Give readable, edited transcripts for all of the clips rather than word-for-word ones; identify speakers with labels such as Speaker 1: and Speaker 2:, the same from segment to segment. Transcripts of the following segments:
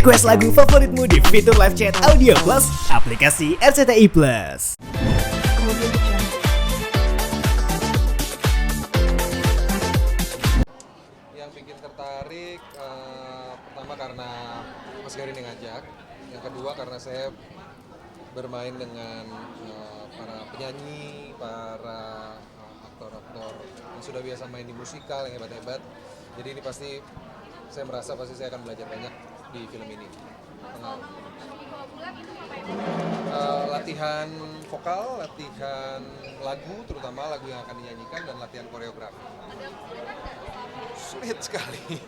Speaker 1: Request lagu favoritmu di fitur live chat Audio Plus, aplikasi RCTI Plus.
Speaker 2: Yang bikin tertarik, pertama karena Mas Garin yang ngajak. Yang kedua karena saya bermain dengan para penyanyi, para aktor-aktor yang sudah biasa main di musikal yang hebat-hebat. Jadi ini pasti saya merasa pasti saya akan belajar banyak di film ini. Latihan vokal, latihan lagu, terutama lagu yang akan dinyanyikan, dan latihan koreografi. Sulit sekali,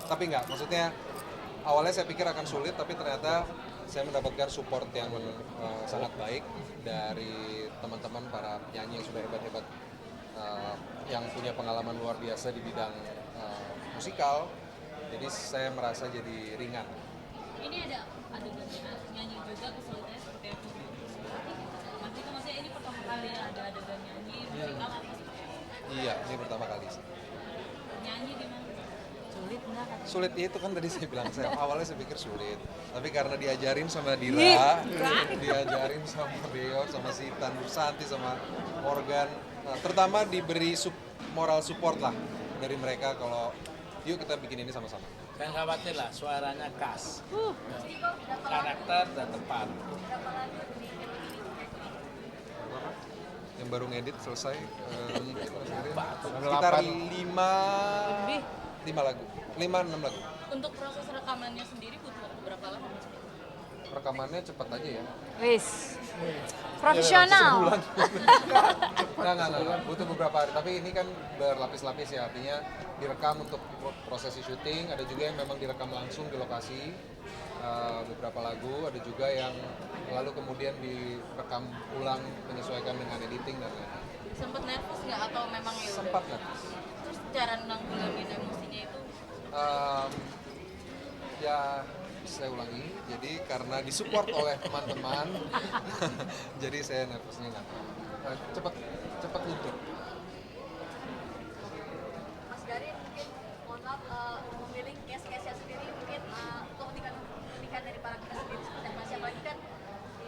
Speaker 2: tapi enggak, maksudnya awalnya saya pikir akan sulit, tapi ternyata saya mendapatkan support yang sangat baik dari teman-teman para penyanyi yang sudah hebat-hebat, yang punya pengalaman luar biasa di bidang musikal. Jadi saya merasa jadi ringan.
Speaker 3: Ini ada adegan nyanyi juga, kesulitannya seperti apa? Maksudnya ini pertama kali ada adegan nyanyi musikal apa seperti apa?
Speaker 2: Iya, ini pertama kali sih.
Speaker 3: Nyanyi gimana? Sulit nggak?
Speaker 2: Sulit itu kan tadi saya bilang, awalnya saya pikir sulit, tapi karena diajarin sama Dira, diajarin sama Beo, sama Sitan, Nursanti, sama Morgan, terutama diberi moral support lah dari mereka kalau yuk kita bikin ini sama-sama.
Speaker 4: Jangan khawatir lah, suaranya khas, karakter dan tepat.
Speaker 2: Yang baru ngedit selesai, sekitar 5-6 lagu.
Speaker 3: Untuk proses rekamannya sendiri butuh waktu berapa lama?
Speaker 2: Rekamannya cepat aja ya.
Speaker 5: Wis. Profesional.
Speaker 2: Enggak, butuh beberapa hari, tapi ini kan berlapis-lapis ya, artinya direkam untuk prosesi syuting, ada juga yang memang direkam langsung di lokasi, beberapa lagu, ada juga yang lalu kemudian direkam ulang menyesuaikan dengan editing dan lain-lain.
Speaker 3: Sempet nervous nggak atau memang ya udah?
Speaker 2: Sempat lah.
Speaker 3: Terus cara nanggulangin emosinya itu?
Speaker 2: Ya saya ulangi, jadi karena disupport oleh teman-teman, jadi saya nervousnya nggak cepat luntur.
Speaker 6: Mas Garin mungkin mohon maaf memilih case-case sendiri mungkin keunikan dari para kita sendiri seperti Mas, apalagi kan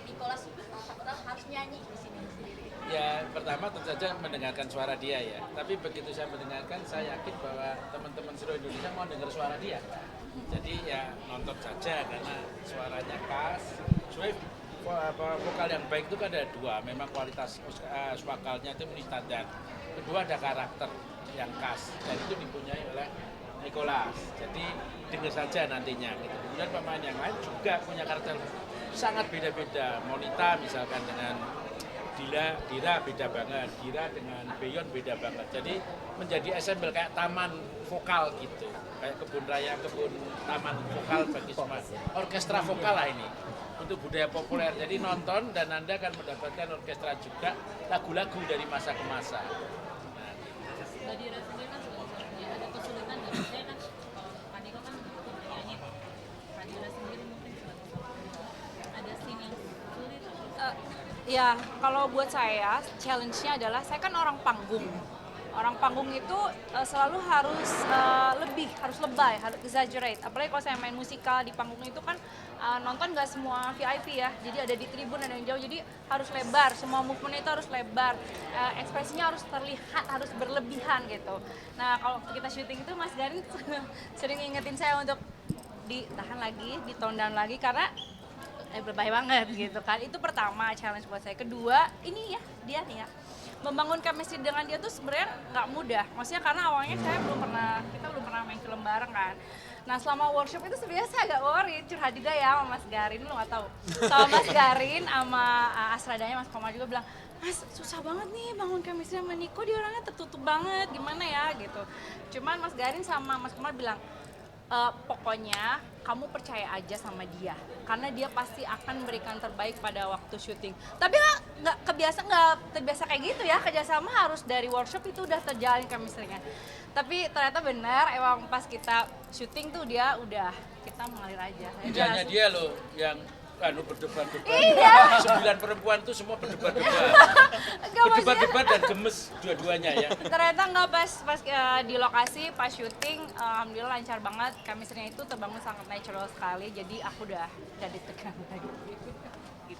Speaker 6: Nicholas Saputra harus nyanyi di sini sendiri.
Speaker 4: Ya, pertama tentu saja mendengarkan suara dia ya. Tapi begitu saya mendengarkan, saya yakin bahwa teman-teman seluruh Indonesia mau dengar suara dia. Jadi ya nonton saja karena suaranya khas. Soalnya vokal yang baik itu kan ada dua. Memang kualitas vokalnya itu memenuhi standar. Kedua ada karakter yang khas dan itu dipunyai oleh Nicholas. Jadi dengar saja nantinya. Gitu. Kemudian pemain yang lain juga punya karakter sangat beda-beda. Monita misalkan dengan Dira beda banget, Dira dengan Beyon beda banget. Jadi menjadi ensemble kayak taman vokal gitu, kayak kebun raya, kebun taman vokal bagi semua. Orkestra vokal lah ini untuk budaya populer. Jadi nonton dan Anda akan mendapatkan orkestra juga lagu-lagu dari masa ke masa.
Speaker 3: Mbak Dira sendiri kan sebenarnya ada kesulitan nggak? Saya kan kalau Pak Niko kan penyanyi, Pak Dira sendiri mungkin ada scene yang sulit.
Speaker 5: Ya, kalau buat saya challenge-nya adalah saya kan orang panggung. Orang panggung itu selalu harus harus lebay, harus exaggerate. Apalagi kalau saya main musikal di panggung itu kan nonton nggak semua VIP ya. Jadi ada di tribun, ada yang jauh. Jadi harus lebar, semua movement itu harus lebar. Ekspresinya harus terlihat, harus berlebihan gitu. Nah, kalau kita syuting itu Mas Garin sering ngingetin saya untuk ditahan lagi, ditone down lagi karena berbahaya banget gitu kan. Itu pertama challenge buat saya. Kedua, ini ya dia nih ya, membangun chemistry dengan dia tuh sebenarnya nggak mudah. Maksudnya karena awalnya kita belum pernah main film bareng kan. Nah selama workshop itu sebenarnya saya agak worry, curhat juga ya sama Mas Garin, lu nggak tahu. Sama Mas Garin, sama Asradanya Mas Komar juga bilang, Mas susah banget nih bangun chemistry sama Niko, dia orangnya tertutup banget, gimana ya gitu. Cuman Mas Garin sama Mas Komar bilang, pokoknya kamu percaya aja sama dia karena dia pasti akan memberikan terbaik pada waktu syuting. Tapi nggak terbiasa kayak gitu ya, kerjasama harus dari workshop itu udah terjalin chemistry-nya. Tapi ternyata benar, emang pas kita syuting tuh dia udah kita mengalir aja.
Speaker 4: Tidak hanya dia loh yang berdebar-debar.
Speaker 5: Iya.
Speaker 4: 9 perempuan tuh semua berdebar-debar.
Speaker 5: Enggak, maksudnya
Speaker 4: Berdebar-debar dan gemes dua-duanya ya.
Speaker 5: ternyata nggak pas di lokasi pas syuting, alhamdulillah lancar banget, chemistry-nya itu terbangun sangat natural sekali, jadi aku udah deg-degan lagi gitu.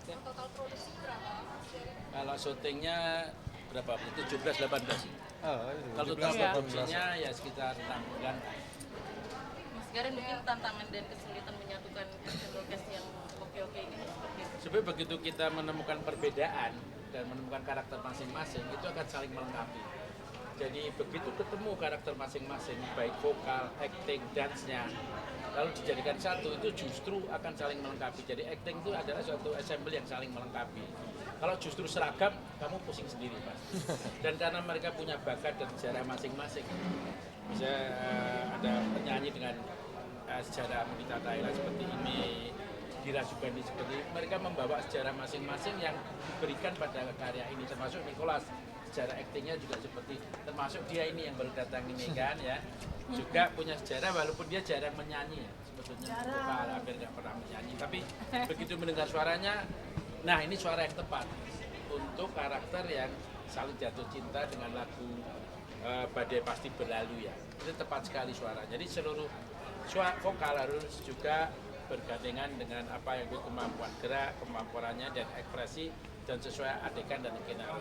Speaker 6: Total produksi berapa?
Speaker 4: Kalau syutingnya berapa? 17-18. Kalau total
Speaker 5: Iya.
Speaker 4: produksinya ya sekitar 6 bulan.
Speaker 3: Mas Garin mungkin tantangan dan kesulitan menyatukan cast yang oke-oke ini seperti apa?
Speaker 4: Sebenarnya begitu kita menemukan perbedaan dan menemukan karakter masing-masing, itu akan saling melengkapi. Jadi begitu ketemu karakter masing-masing, baik vokal, acting, dance-nya, lalu dijadikan satu, itu justru akan saling melengkapi. Jadi acting itu adalah suatu ensemble yang saling melengkapi. Kalau justru seragam, kamu pusing sendiri, Mas. Dan karena mereka punya bakat dan sejarah masing-masing. Bisa ada penyanyi dengan sejarah Melita Thailand seperti ini, Dira Sugandi seperti ini. Mereka membawa sejarah masing-masing yang diberikan pada karya ini, termasuk Nicholas. Sejarah aktingnya juga seperti, termasuk dia ini yang baru datang ini kan ya, juga punya sejarah walaupun dia jarang menyanyi ya, sebetulnya vokal hampir nggak pernah menyanyi, tapi begitu mendengar suaranya, nah ini suara yang tepat untuk karakter yang saling jatuh cinta dengan lagu Badai Pasti Berlalu ya, itu tepat sekali suara. Jadi seluruh vokal harus juga bergandengan dengan apa yang kemampuan gerak, kemampuannya dan ekspresi dan sesuai adegan dan skenario.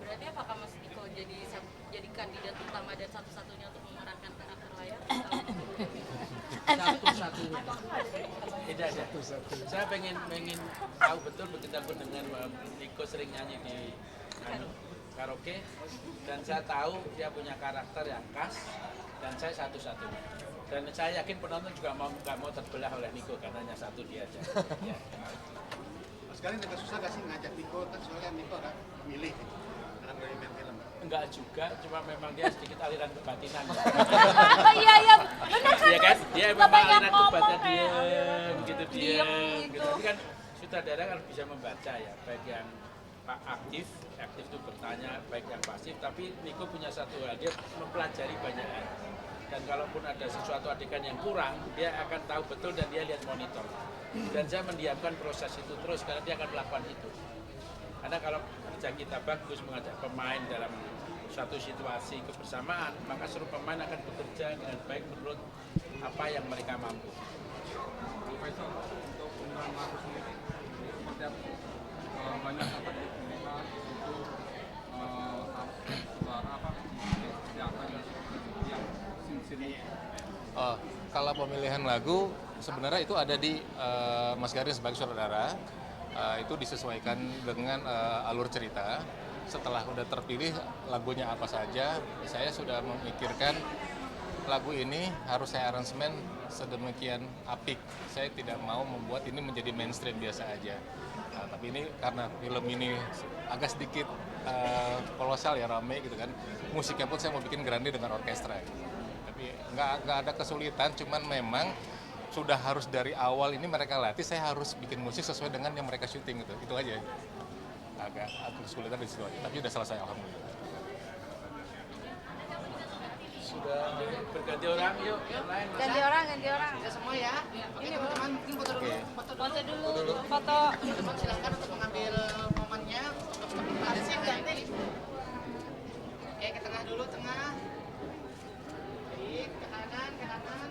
Speaker 3: Berarti apakah Mas Niko jadi kandidat utama dan satu-satunya untuk memerankan karakter layar?
Speaker 4: Satu-satunya. Tidak ada. Saya pengen tahu betul begitu aku dengan Niko sering nyanyi di karaoke dan saya tahu dia punya karakter yang khas dan saya satu-satunya. Dan saya yakin penonton juga nggak mau terbelah oleh Niko karena hanya satu dia aja. Ya.
Speaker 7: Mas Garin agak susah gak sih ngajak Niko, kan soalnya Niko kan milih dengan dari main film.
Speaker 4: Enggak juga, cuma memang dia sedikit aliran kebatinan.
Speaker 5: Iya iya benar kan
Speaker 4: Iya kan?
Speaker 5: Mas?
Speaker 4: Dia
Speaker 5: Nggak
Speaker 4: memang
Speaker 5: banyak
Speaker 4: aliran
Speaker 5: ngomong
Speaker 4: kebatinnya
Speaker 5: kayak
Speaker 4: diam gitu
Speaker 5: diem
Speaker 4: diam
Speaker 5: gitu.
Speaker 4: gitu. Tapi kan sutradara kan bisa membaca ya, baik yang aktif itu bertanya, baik yang pasif. Tapi Niko punya satu hal, dia mempelajari banyak hal. Dan kalaupun ada sesuatu adegan yang kurang, dia akan tahu betul dan dia lihat monitor. Dan saya mendiamkan proses itu terus karena dia akan melakukan itu. Karena kalau kerja kita bagus mengajak pemain dalam suatu situasi kebersamaan, maka seluruh pemain akan bekerja dengan baik menurut apa yang mereka mampu.
Speaker 7: Profesor, untuk penggunaan lagu sendiri, seperti apa? Banyak apa kita itu suara apa? Apa yang sini.
Speaker 8: Oh, kalau pemilihan lagu sebenarnya itu ada di Mas Garin sebagai sutradara. Itu disesuaikan dengan alur cerita. Setelah udah terpilih lagunya apa saja, saya sudah memikirkan lagu ini harus saya aransemen sedemikian apik. Saya tidak mau membuat ini menjadi mainstream biasa aja. Nah, tapi ini karena film ini agak sedikit kolosal ya, rame gitu kan. Musiknya pun saya mau bikin grande dengan orkestra. Tapi nggak ada kesulitan, cuman memang sudah harus dari awal ini mereka latih, saya harus bikin musik sesuai dengan yang mereka syuting gitu. Itu aja. Agak kesulitan di situ aja, tapi udah selesai alhamdulillah.
Speaker 4: Sudah berganti orang, yuk yang lain.
Speaker 5: Ganti orang.
Speaker 9: Semua ya. Oke teman-teman, mungkin foto dulu.
Speaker 5: Foto dulu. Foto.
Speaker 9: Teman silakan untuk mengambil momennya. Ada sih yang ganti. Oke, ke tengah dulu, tengah. Baik, ke kanan, kanan.